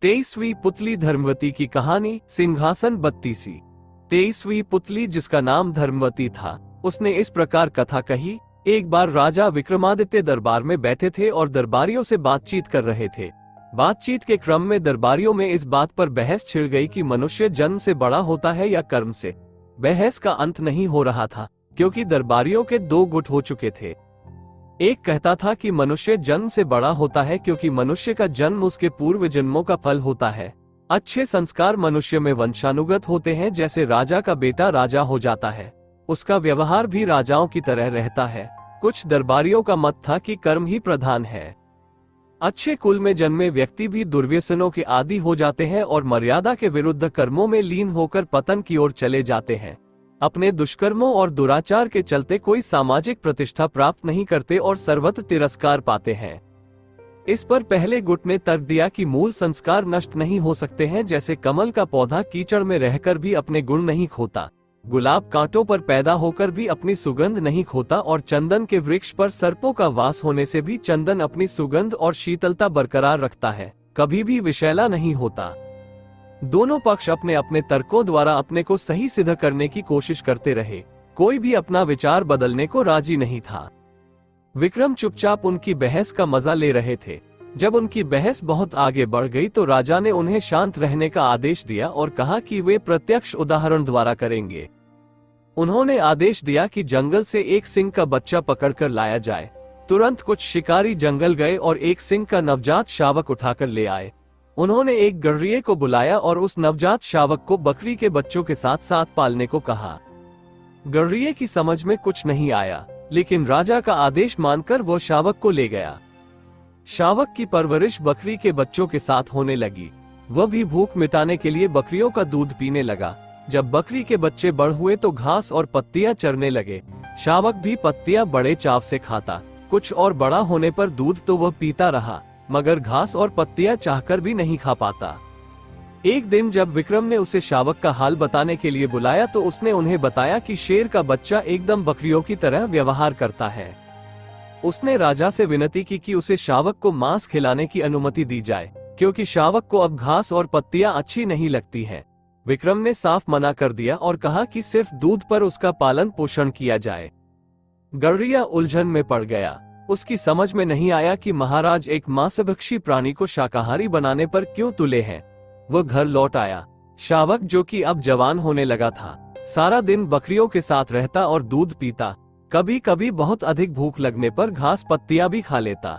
23वीं पुतली धर्मवती की कहानी, सिंहासन 32। 23वीं पुतली, जिसका नाम धर्मवती था, उसने इस प्रकार कथा कही। एक बार राजा विक्रमादित्य दरबार में बैठे थे और दरबारियों से बातचीत कर रहे थे। बातचीत के क्रम में दरबारियों में इस बात पर बहस छिड़ गई कि मनुष्य जन्म से बड़ा होता है या कर्म से। बहस का अंत नहीं हो रहा था, क्योंकि दरबारियों के दो गुट हो चुके थे। एक कहता था कि मनुष्य जन्म से बड़ा होता है क्योंकि मनुष्य का जन्म उसके पूर्व जन्मों का फल होता है। अच्छे संस्कार मनुष्य में वंशानुगत होते हैं। जैसे राजा का बेटा राजा हो जाता है, उसका व्यवहार भी राजाओं की तरह रहता है। कुछ दरबारियों का मत था कि कर्म ही प्रधान है। अच्छे कुल में जन्मे व्यक्ति भी दुर्व्यसनों के आदी हो जाते हैं और मर्यादा के विरुद्ध कर्मों में लीन होकर पतन की ओर चले जाते हैं। अपने दुष्कर्मों और दुराचार के चलते कोई सामाजिक प्रतिष्ठा प्राप्त नहीं करते और सर्वत्र तिरस्कार पाते हैं। इस पर पहले गुट ने तर्क दिया कि मूल संस्कार नष्ट नहीं हो सकते हैं। जैसे कमल का पौधा कीचड़ में रहकर भी अपने गुण नहीं खोता, गुलाब कांटों पर पैदा होकर भी अपनी सुगंध नहीं खोता, और चंदन के वृक्ष पर सर्पों का वास होने से भी चंदन अपनी सुगंध और शीतलता बरकरार रखता है, कभी भी विषैला नहीं होता। दोनों पक्ष अपने अपने तर्कों द्वारा अपने को सही सिद्ध करने की कोशिश करते रहे। कोई भी अपना विचार बदलने को राजी नहीं था। विक्रम चुपचाप उनकी बहस का मजा ले रहे थे। जब उनकी बहस बहुत आगे बढ़ गई तो राजा ने उन्हें शांत रहने का आदेश दिया और कहा कि वे प्रत्यक्ष उदाहरण द्वारा करेंगे। उन्होंने आदेश दिया कि जंगल से एक सिंह का बच्चा पकड़कर लाया जाए। तुरंत कुछ शिकारी जंगल गए और एक सिंह का नवजात शावक उठाकर ले आए। उन्होंने एक गर्रिये को बुलाया और उस नवजात शावक को बकरी के बच्चों के साथ साथ पालने को कहा। गर्रिये की समझ में कुछ नहीं आया, लेकिन राजा का आदेश मानकर वो शावक को ले गया। शावक की परवरिश बकरी के बच्चों के साथ होने लगी। वह भी भूख मिटाने के लिए बकरियों का दूध पीने लगा। जब बकरी के बच्चे बड़ हुए तो घास और पत्तियां चरने लगे। शावक भी पत्तियां बड़े चाव से खाता। कुछ और बड़ा होने पर दूध तो वह पीता रहा, मगर घास और पत्तियां चाहकर भी नहीं खा पाता। एक दिन जब विक्रम ने उसे शावक का हाल बताने के लिए बुलाया तो उसने उन्हें बताया कि शेर का बच्चा एकदम बकरियों की तरह व्यवहार करता है। उसने राजा से विनती की कि उसे शावक को मांस खिलाने की अनुमति दी जाए, क्योंकि शावक को अब घास और पत्तियां अच्छी नहीं लगती हैं। विक्रम ने साफ मना कर दिया और कहा कि सिर्फ दूध पर उसका पालन पोषण किया जाए। गर्रिया उलझन में पड़ गया। उसकी समझ में नहीं आया कि महाराज एक मांसभक्षी प्राणी को शाकाहारी बनाने पर क्यों तुले हैं। वह घर लौट आया। शावक, जो कि अब जवान होने लगा था, सारा दिन बकरियों के साथ रहता और दूध पीता। कभी कभी बहुत अधिक भूख लगने पर घास पत्तियां भी खा लेता।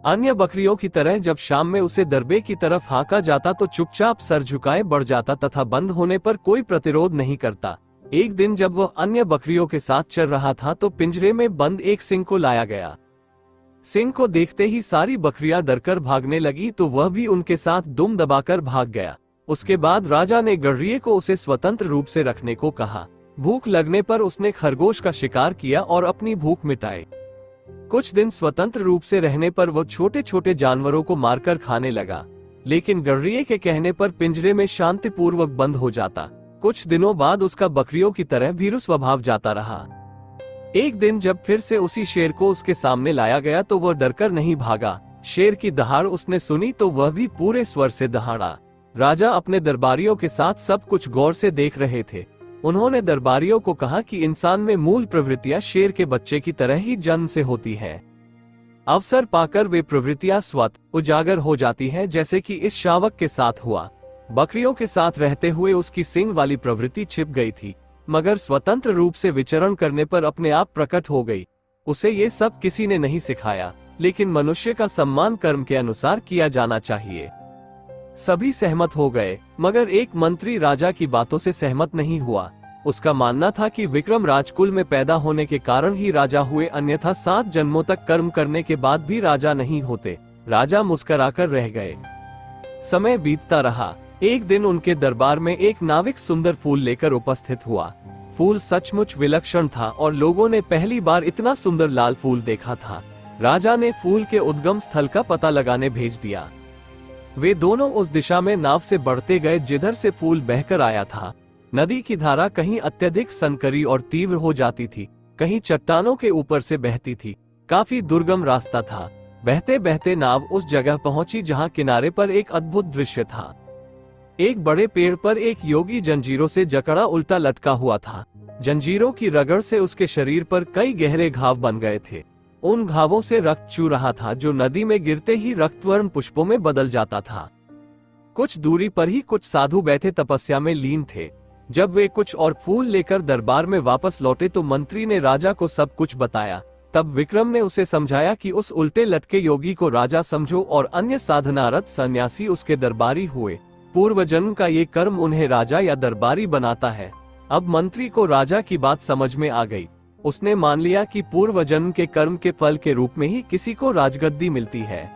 अन्य बकरियों की तरह जब शाम में उसे दरबे की तरफ हांका जाता तो चुपचाप सर झुकाए बढ़ जाता तथा बंद होने पर कोई प्रतिरोध नहीं करता। एक दिन जब वह अन्य बकरियों के साथ चल रहा था तो पिंजरे में बंद एक सिंह को लाया गया। सिंह को देखते ही सारी बकरियां डरकर भागने लगी तो वह भी उनके साथ दुम दबाकर भाग गया। उसके बाद राजा ने गर्रिये को उसे स्वतंत्र रूप से रखने को कहा। भूख लगने पर उसने खरगोश का शिकार किया और अपनी भूख मिटाई। कुछ दिन स्वतंत्र रूप से रहने पर वो छोटे छोटे जानवरों को मारकर खाने लगा, लेकिन गर्रिये के कहने पर पिंजरे में शांतिपूर्वक बंद हो जाता। कुछ दिनों बाद उसका बकरियों की तरह भीरू स्वभाव जाता रहा। एक दिन जब फिर से उसी शेर को उसके सामने लाया गया तो वह डरकर नहीं भागा। शेर की दहाड़ उसने सुनी तो वह भी पूरे स्वर से दहाड़ा। राजा अपने दरबारियों के साथ सब कुछ गौर से देख रहे थे। उन्होंने दरबारियों को कहा कि इंसान में मूल प्रवृत्तियां शेर के बच्चे की तरह ही जन्म से होती है। अवसर पाकर वे प्रवृत्तियां स्वतः उजागर हो जाती हैं, जैसे कि इस शावक के साथ हुआ। बकरियों के साथ रहते हुए उसकी सिंग वाली प्रवृत्ति छिप गई थी, मगर स्वतंत्र रूप से विचरण करने पर अपने आप प्रकट हो गई। उसे ये सब किसी ने नहीं सिखाया, लेकिन मनुष्य का सम्मान कर्म के अनुसार किया जाना चाहिए। सभी सहमत हो गए, मगर एक मंत्री राजा की बातों से सहमत नहीं हुआ। उसका मानना था कि विक्रम राजकुल में पैदा होने के कारण ही राजा हुए, अन्यथा 7 जन्मों तक कर्म करने के बाद भी राजा नहीं होते। राजा मुस्कुराकर रह गए। समय बीतता रहा। एक दिन उनके दरबार में एक नाविक सुंदर फूल लेकर उपस्थित हुआ। फूल सचमुच विलक्षण था और लोगों ने पहली बार इतना सुंदर लाल फूल देखा था। राजा ने फूल के उद्गम स्थल का पता लगाने भेज दिया। वे दोनों उस दिशा में नाव से बढ़ते गए जिधर से फूल बहकर आया था। नदी की धारा कहीं अत्यधिक संकरी और तीव्र हो जाती थी, कहीं चट्टानों के ऊपर से बहती थी। काफी दुर्गम रास्ता था। बहते बहते नाव उस जगह पहुंची जहां किनारे पर एक अद्भुत दृश्य था। एक बड़े पेड़ पर एक योगी जंजीरों से जकड़ा उल्टा लटका हुआ था। जंजीरों की रगड़ से उसके शरीर पर कई गहरे घाव बन गए थे। उन घावों से रक्त चू रहा था, जो नदी में गिरते ही रक्तवर्ण पुष्पों में बदल जाता था। कुछ दूरी पर ही कुछ साधु बैठे तपस्या में लीन थे। जब वे कुछ और फूल लेकर दरबार में वापस लौटे तो मंत्री ने राजा को सब कुछ बताया। तब विक्रम ने उसे समझाया कि उस उल्टे लटके योगी को राजा समझो और अन्य साधनारत सन्यासी उसके दरबारी हुए। पूर्व जन्म का ये कर्म उन्हें राजा या दरबारी बनाता है। अब मंत्री को राजा की बात समझ में आ गई। उसने मान लिया कि पूर्व जन्म के कर्म के फल के रूप में ही किसी को राजगद्दी मिलती है।